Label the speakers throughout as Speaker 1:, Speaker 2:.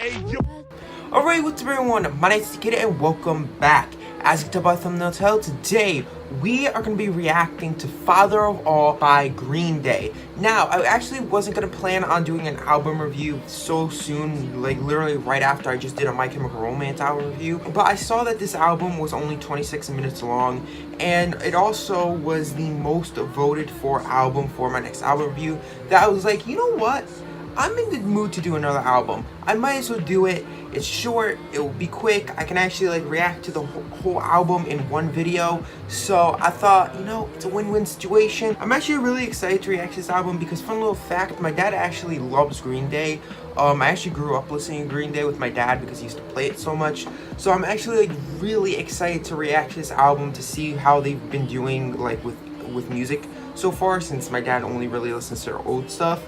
Speaker 1: Alright, what's up everyone? My name is Kid and welcome back. As you can tell by the thumbnail title, today we are going to be reacting to Father of All by Green Day. Now, I actually wasn't going to plan on doing an album review so soon, like literally right after I just did a My Chemical Romance album review, but I saw that this album was only 26 minutes long, and it also was the most voted for album for my next album review, that I was like, you know what? I'm in the mood to do another album. I might as well do it. It's short, it will be quick. I can actually like react to the whole album in one video. So I thought, you know, it's a win-win situation. I'm actually really excited to react to this album because, fun little fact, my dad actually loves Green Day. I actually grew up listening to Green Day with my dad because he used to play it so much. So I'm actually like really excited to react to this album to see how they've been doing like with music so far, since my dad only really listens to their old stuff.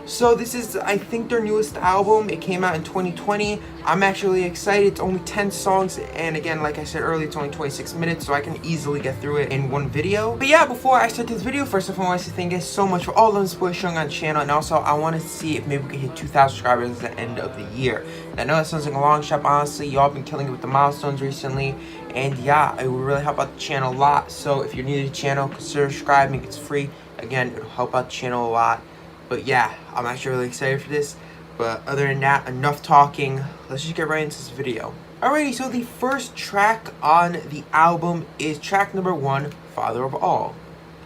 Speaker 1: So this is, I think, their newest album. It came out in 2020. I'm actually excited. It's only 10 songs, and again, like I said earlier, it's only 26 minutes, so I can easily get through it in one video. But yeah, before I start this video, first of all, I want to thank you guys so much for all the support showing on the channel, and also I want to see if maybe we can hit 2,000 subscribers at the end of the year. And I know that sounds like a long shot, but honestly, y'all been killing it with the milestones recently, and yeah, it would really help out the channel a lot. So if you're new to the channel, consider subscribing. It's free. Again, it'll help out the channel a lot. But yeah, I'm actually really excited for this. But other than that, enough talking. Let's just get right into this video. Alrighty, so the first track on the album is track number 1, Father of All.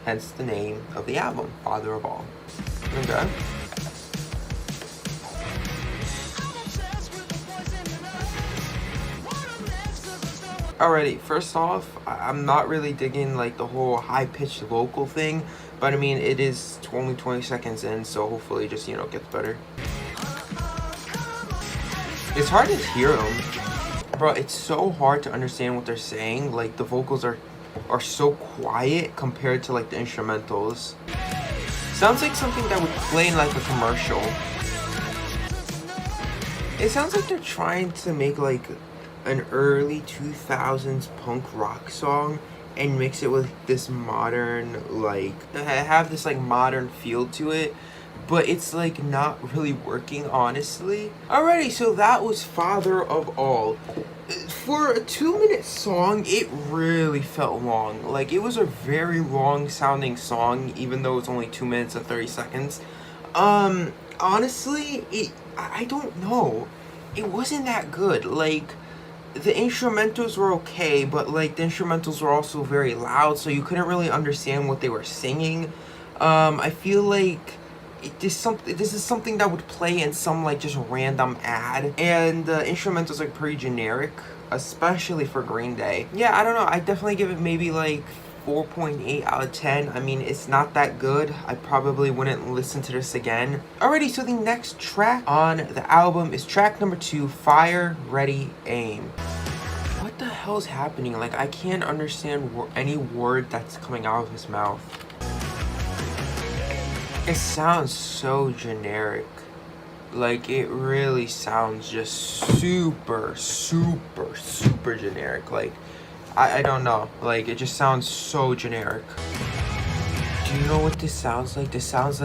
Speaker 1: Hence the name of the album, Father of All. Okay. Alrighty, first off, I'm not really digging like the whole high-pitched vocal thing, but I mean, it is only 20 seconds in, so hopefully it just, you know, gets better. It's hard to hear them. Bro, it's so hard to understand what they're saying. Like, the vocals are so quiet compared to like the instrumentals. Sounds like something that would play in like a commercial. It sounds like they're trying to make like an early 2000s punk rock song and mix it with this modern, like, have this like modern feel to it, but it's like not really working, honestly. Alrighty, so that was Father of All. For a 2-minute song, it really felt long. Like, it was a very long sounding song, even though it's only 2 minutes and 30 seconds. Honestly, I don't know. It wasn't that good. Like, the instrumentals were okay, but like the instrumentals were also very loud, so you couldn't really understand what they were singing. I feel like this is something that would play in some like just random ad, and the instrumentals are pretty generic, especially for Green Day. Yeah, I don't know. I definitely give it maybe like 4.8 out of 10. I mean, it's not that good. I probably wouldn't listen to this again. Alrighty, so the next track on the album is track number 2, Fire, Ready, Aim. What the hell is happening? Like, I can't understand any word that's coming out of his mouth. It sounds so generic. Like, it really sounds just super generic. Like, I don't know, like, it just sounds so generic. Do you know what this sounds like? This sounds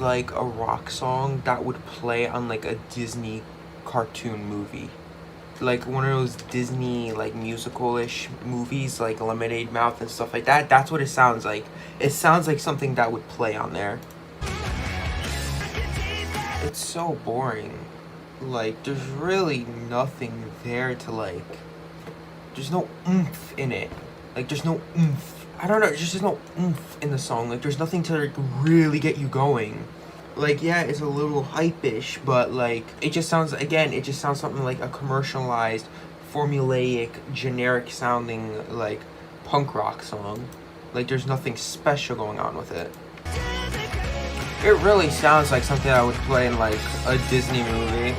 Speaker 1: like a rock song that would play on like a Disney cartoon movie. Like one of those Disney like musical-ish movies, like Lemonade Mouth and stuff like that. That's what it sounds like. It sounds like something that would play on there. It's so boring. Like, there's really nothing there to like... There's no oomph in it. Like, there's no oomph. I don't know, there's just no oomph in the song. Like, there's nothing to like really get you going. Like, yeah, it's a little hype-ish, but like, it just sounds, again, it just sounds something like a commercialized, formulaic, generic sounding, like, punk rock song. Like, there's nothing special going on with it. It really sounds like something I would play in like a Disney movie.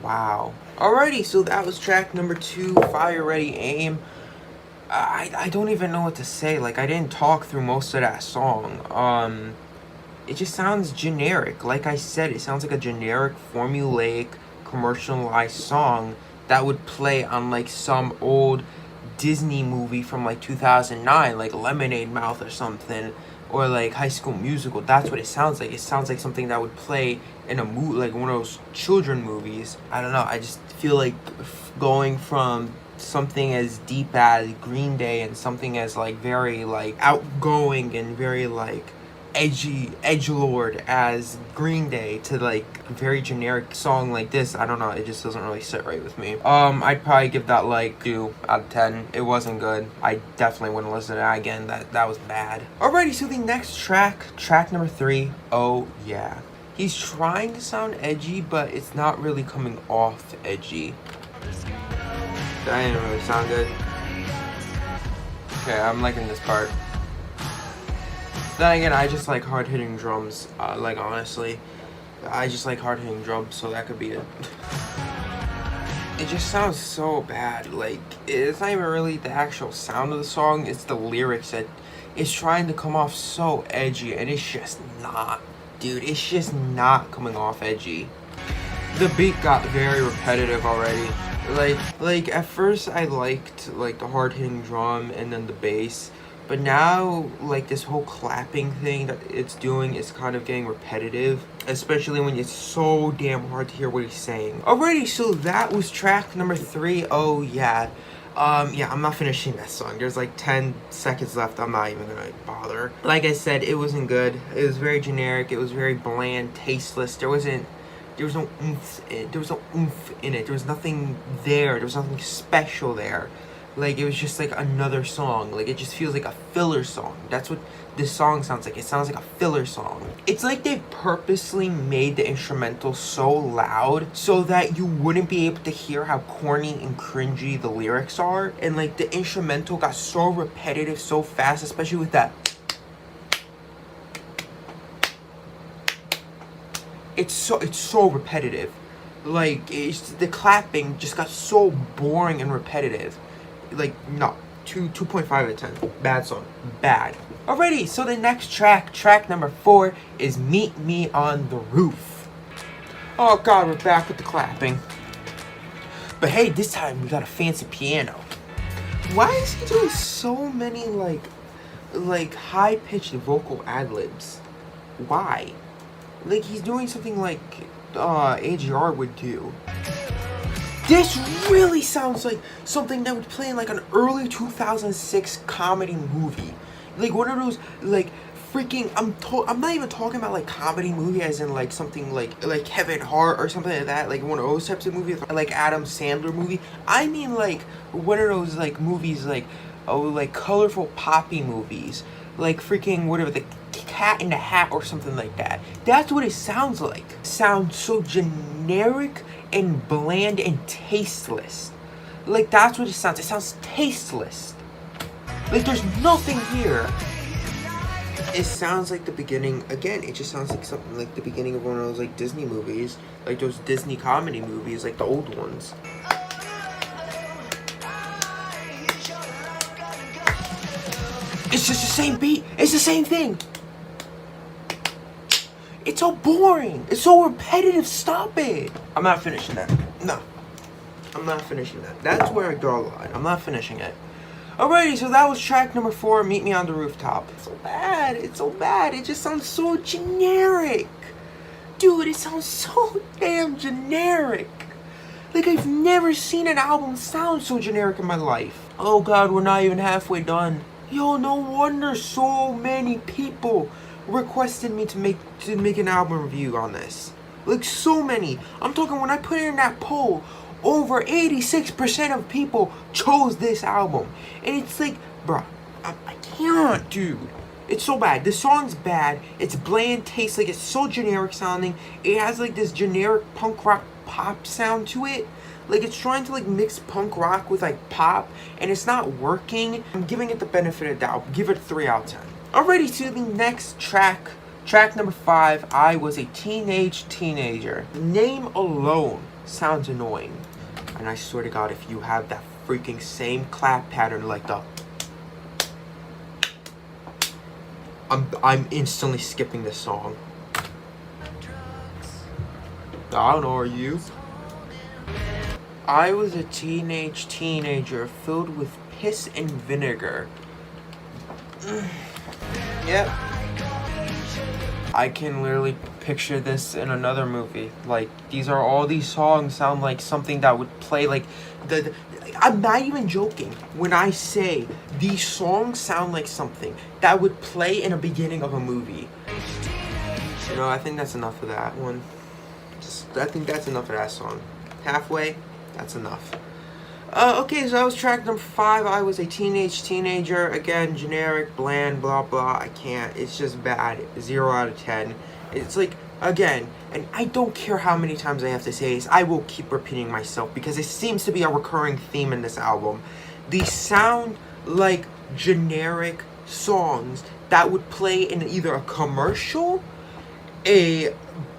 Speaker 1: Wow. Alrighty, so that was track number 2, Fire, Ready, Aim. I don't even know what to say. Like, I didn't talk through most of that song. It just sounds generic. Like I said, it sounds like a generic, formulaic, commercialized song that would play on like some old Disney movie from like 2009, like Lemonade Mouth or something. or like High School Musical. That's what it sounds like. It sounds like something that would play in a movie, like one of those children movies. I don't know. I just feel like going from something as deep as Green Day and something as like very like outgoing and very like edgelord as Green Day to like a very generic song like this. I don't know, it just doesn't really sit right with me. I'd probably give that like 2 out of 10. It wasn't good. I definitely wouldn't listen to that again. That was bad. Alrighty, so the next track number 3, Oh Yeah. He's trying to sound edgy, but it's not really coming off edgy. That didn't really sound good. Okay, I'm liking this part. Then again, I just like hard-hitting drums. Like, honestly, I just like hard-hitting drums, so that could be it. It just sounds so bad. Like, it's not even really the actual sound of the song, it's the lyrics that is trying to come off so edgy, and it's just not. Dude, it's just not coming off edgy. The beat got very repetitive already. Like at first I liked like the hard-hitting drum and then the bass. But now, like, this whole clapping thing that it's doing is kind of getting repetitive. Especially when it's so damn hard to hear what he's saying. Alrighty, so that was track number 3, Oh Yeah. Yeah, I'm not finishing that song. There's like 10 seconds left. I'm not even gonna bother. Like I said, it wasn't good. It was very generic. It was very bland, tasteless. There was no oomph in it. There was no oomph in it. There was nothing there. There was nothing special there. Like, it was just like another song. Like, it just feels like a filler song. That's what this song sounds like. It sounds like a filler song. It's like they purposely made the instrumental so loud so that you wouldn't be able to hear how corny and cringy the lyrics are. And like, the instrumental got so repetitive so fast, especially with that. It's so repetitive. Like, the clapping just got so boring and repetitive. Like, no, 2.5 out of 10. Bad song. Bad. Alrighty, so the next track number 4 is Meet Me on the Roof. Oh god, we're back with the clapping. But hey, this time we got a fancy piano. Why is he doing so many like high-pitched vocal ad-libs? Why? Like, he's doing something like AJR would do. This really sounds like something that would play in like an early 2006 comedy movie. Like one of those like freaking I'm not even talking about like comedy movie as in like something like Kevin Hart or something like that, like one of those types of movies, like Adam Sandler movie. I mean like one of those like movies like like colorful poppy movies. Like freaking whatever, the Cat in the Hat or something like that. That's what it sounds like. Sounds so generic and bland and tasteless. Like, that's what it sounds. It sounds tasteless. Like, there's nothing here. It sounds like the beginning, again, it just sounds like something like the beginning of one of those like Disney movies. Like those Disney comedy movies, like the old ones. It's just the same beat. It's the same thing. It's so boring. It's so repetitive. Stop it. I'm not finishing that. No. I'm not finishing that. That's where I draw the line. I'm not finishing it. Alrighty, so that was track number 4, Meet Me on the Rooftop. It's so bad. It's so bad. It just sounds so generic. Dude, it sounds so damn generic. Like, I've never seen an album sound so generic in my life. Oh god, we're not even halfway done. Yo, no wonder so many people requested me to make an album review on this. Like, so many. I'm talking, when I put it in that poll, over 86% of people chose this album. And it's like, bruh, I can't, dude. It's so bad. The song's bad. It's bland, tastes like it's so generic sounding. It has like this generic punk rock pop sound to it. Like, it's trying to like mix punk rock with like pop, and it's not working. I'm giving it the benefit of the doubt. Give it a 3 out of 10. Alrighty, to the next track. Track number 5, I Was a Teenager. The name alone sounds annoying. And I swear to God, if you have that freaking same clap pattern like the... I'm instantly skipping this song. I don't know, are you? I was a teenager filled with piss and vinegar. Yep, I can literally picture this in another movie. Like, all these songs sound like something that would play, like, I'm not even joking when I say these songs sound like something that would play in a beginning of a movie. You know, I think that's enough of that one. I think that's enough of that song. Halfway, that's enough. Okay, so that was track number 5. I was a teenager. Again, generic, bland, blah, blah. I can't. It's just bad. 0 out of 10. It's like, again, and I don't care how many times I have to say this, I will keep repeating myself because it seems to be a recurring theme in this album. These sound like generic songs that would play in either a commercial, a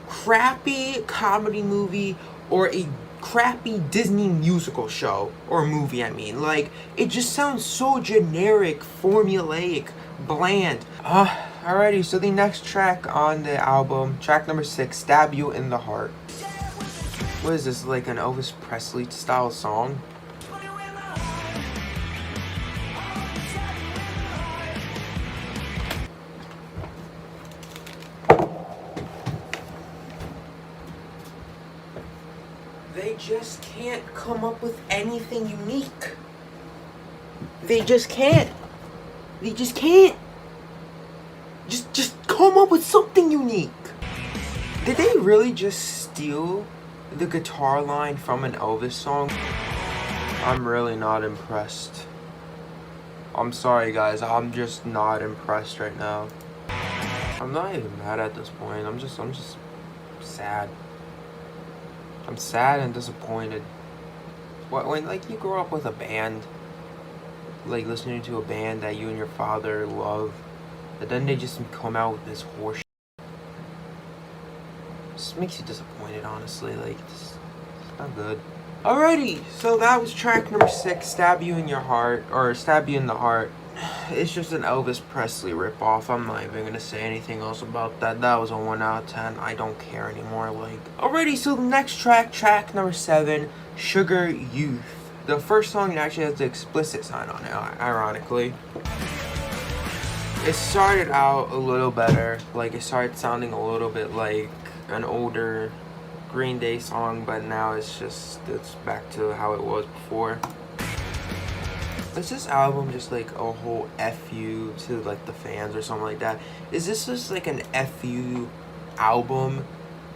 Speaker 1: crappy comedy movie, or a crappy Disney musical show or movie. I mean, like, it just sounds so generic, formulaic, bland. Alrighty, so the next track on the album, track number 6, Stab You in the Heart. What is this, like an Elvis Presley style song? They just can't come up with anything unique. They just can't. They just can't. Just come up with something unique. Did they really just steal the guitar line from an Elvis song? I'm really not impressed. I'm sorry guys, I'm just not impressed right now. I'm not even mad at this point. I'm just sad. I'm sad and disappointed. When like you grow up with a band, like listening to a band that you and your father love, and then they just come out with this horse. Just makes you disappointed, honestly. Like, it's not good. Alrighty, so that was track number 6, Stab You in Your Heart, or Stab You in the Heart. It's just an Elvis Presley ripoff. I'm not even gonna say anything else about that. That was a 1 out of 10. I don't care anymore. Like, alrighty, so the next track, track number 7, Sugar Youth. The first song actually has the explicit sign on it, ironically. It started out a little better. Like, it started sounding a little bit like an older Green Day song, but now it's back to how it was before. Is this album just like a whole FU to like the fans or something like that? Is this just like an FU album,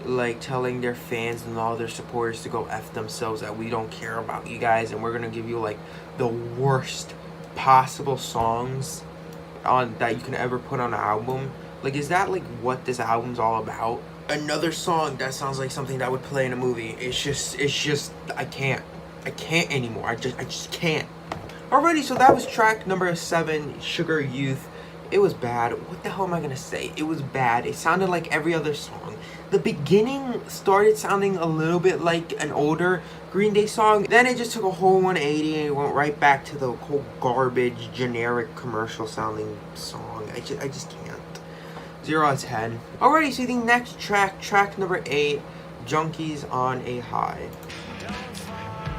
Speaker 1: like telling their fans and all their supporters to go F themselves, that we don't care about you guys and we're gonna give you like the worst possible songs on that you can ever put on an album? Like, is that like what this album's all about? Another song that sounds like something that would play in a movie. It's just I can't anymore. I just can't. Alrighty, so that was track number 7, Sugar Youth. It was bad. What the hell am I gonna say? It was bad. It sounded like every other song. The beginning started sounding a little bit like an older Green Day song. Then it just took a whole 180 and it went right back to the whole garbage, generic, commercial sounding song. I just can't. 0 out of 10. Alrighty, so the next track, track number 8, Junkies on a High.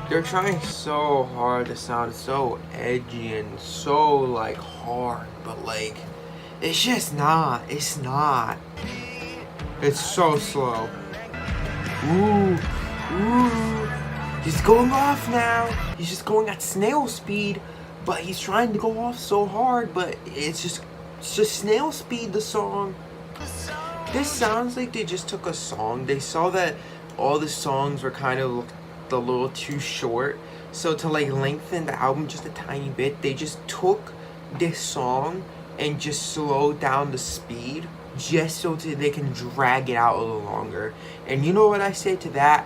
Speaker 1: They're trying so hard to sound so edgy and so like hard, but like it's just not. It's not. It's so slow. Ooh. He's going off now. He's just going at snail speed, but he's trying to go off so hard, but it's just snail speed, the song. This sounds like they just took a song. They saw that all the songs were kind of a little too short, so to like lengthen the album just a tiny bit, they just took this song and just slowed down the speed just so they can drag it out a little longer. And you know what I say to that?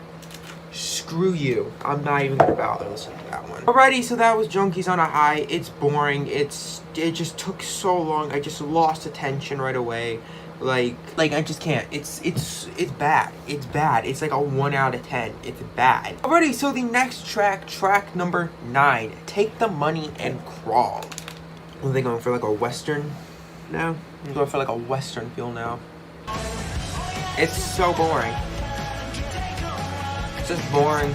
Speaker 1: Screw you. I'm not even gonna bother listening to that one. Alrighty, so that was Junkies on a High. It's boring. It just took so long. I just lost attention right away. Like I just can't. It's bad. It's bad. It's like a 1 out of 10. It's bad. Alrighty, so the next track, track number 9, Take the Money and Crawl. Are they going for like a western now? I'm going for like a western feel now. It's so boring. It's just boring.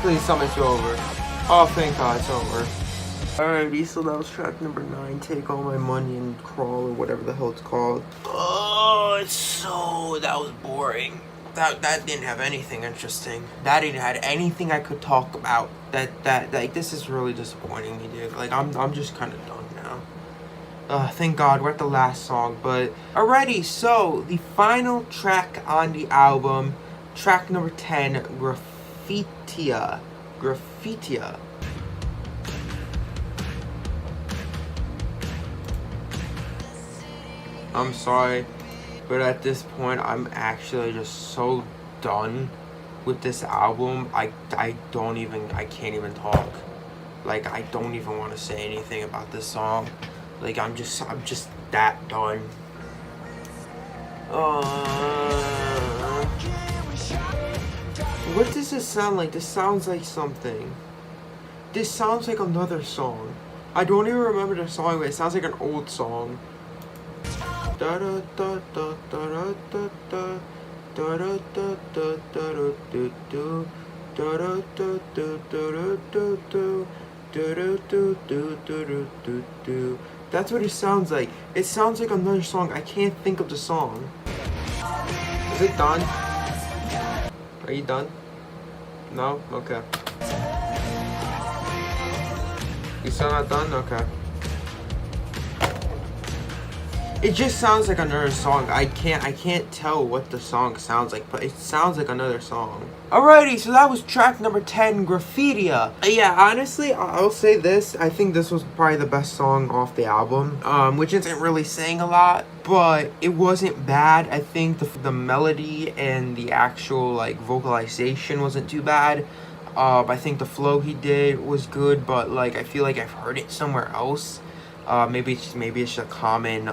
Speaker 1: Please tell me it's over. Oh, thank God it's over. Alrighty, so that was track number 9, Take All My Money and Crawl, or whatever the hell it's called. Oh, that was boring. That didn't have anything interesting. That didn't have anything I could talk about. Like, this is really disappointing me, dude. Like, I'm just kind of done now. Thank God we're at the last song, but alrighty, so the final track on the album, track number 10, Graffitia. I'm sorry, but at this point, I'm actually just so done with this album. I can't even talk. Like, I don't even want to say anything about this song. Like, I'm just that done. What does this sound like? This sounds like something. This sounds like another song. I don't even remember the song, but it sounds like an old song. Da da da da da da da da da da da da da da da. That's what it sounds like. It sounds like another song. I can't think of the song. Is it done? Are you done? No? Okay. You still not done? Okay. It just sounds like another song. I can't tell what the song sounds like, but it sounds like another song. Alrighty, so that was track number 10, Graffitia. Yeah, honestly, I'll say this. I think this was probably the best song off the album, which isn't really saying a lot, but it wasn't bad. I think the melody and the actual, like, vocalization wasn't too bad. I think the flow he did was good, but, like, I feel like I've heard it somewhere else. Maybe it's a common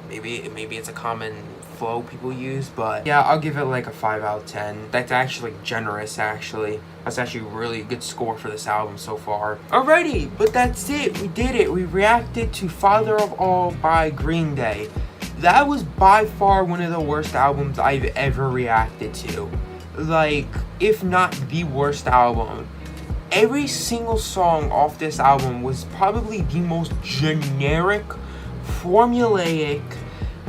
Speaker 1: maybe it's a common flow people use, but yeah, I'll give it like a 5 out of 10. That's actually generous. That's actually a really good score for this album so far. Alrighty, but that's it. We did it. We reacted to Father of All by Green Day. That was by far one of the worst albums I've ever reacted to. Like, if not the worst album. Every single song off this album was probably the most generic, formulaic,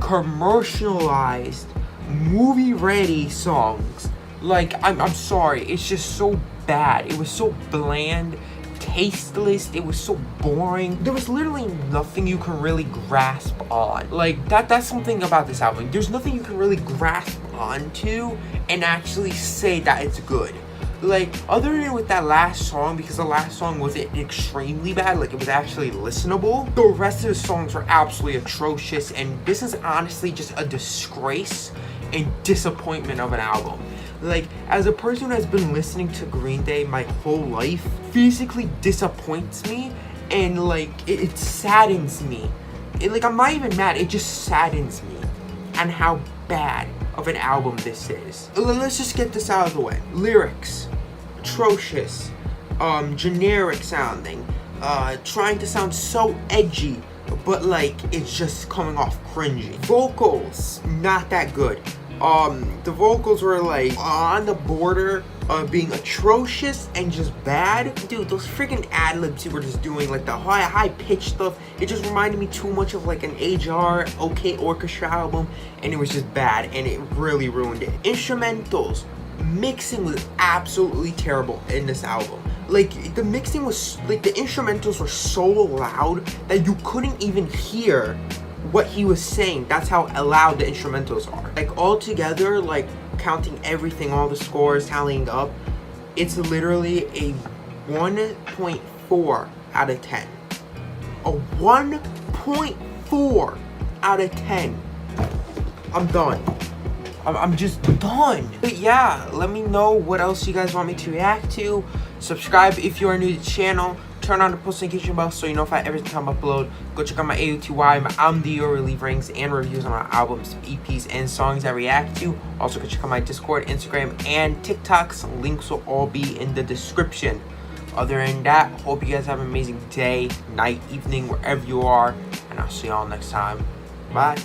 Speaker 1: commercialized, movie-ready songs. Like, I'm sorry, it's just so bad. It was so bland, tasteless, it was so boring. There was literally nothing you can really grasp on. Like, that's something about this album. There's nothing you can really grasp onto and actually say that it's good. Like, other than with that last song, because the last song wasn't extremely bad, like, it was actually listenable, the rest of the songs were absolutely atrocious, and this is honestly just a disgrace and disappointment of an album. Like, as a person who has been listening to Green Day my whole life, physically disappoints me, and, like, it saddens me. Like, I'm not even mad, it just saddens me on how bad of an album this is. Let's just get this out of the way. Lyrics, atrocious, generic sounding, trying to sound so edgy, but like it's just coming off cringy. Vocals, not that good. The vocals were like on the border of being atrocious and just bad. Dude, those freaking ad-libs you were just doing, like the high-pitched stuff, it just reminded me too much of like an HR OK Orchestra album, and it was just bad, and it really ruined it. Instrumentals, mixing was absolutely terrible in this album. Like, the mixing was, like, the instrumentals were so loud that you couldn't even hear what he was saying. That's how loud the instrumentals are. Like, all together, like, counting everything, all the scores, tallying up, it's literally a 1.4 out of 10. A 1.4 out of 10. I'm done. I'm just done. But yeah, let me know what else you guys want me to react to. Subscribe if you are new to the channel. Turn on the post notification bell so you know every time I upload. Go check out my AOTY, my I'm the Relief Rings, and reviews on my albums, EPs, and songs I react to. Also, go check out my Discord, Instagram, and TikToks. Links will all be in the description. Other than that, hope you guys have an amazing day, night, evening, wherever you are. And I'll see y'all next time. Bye.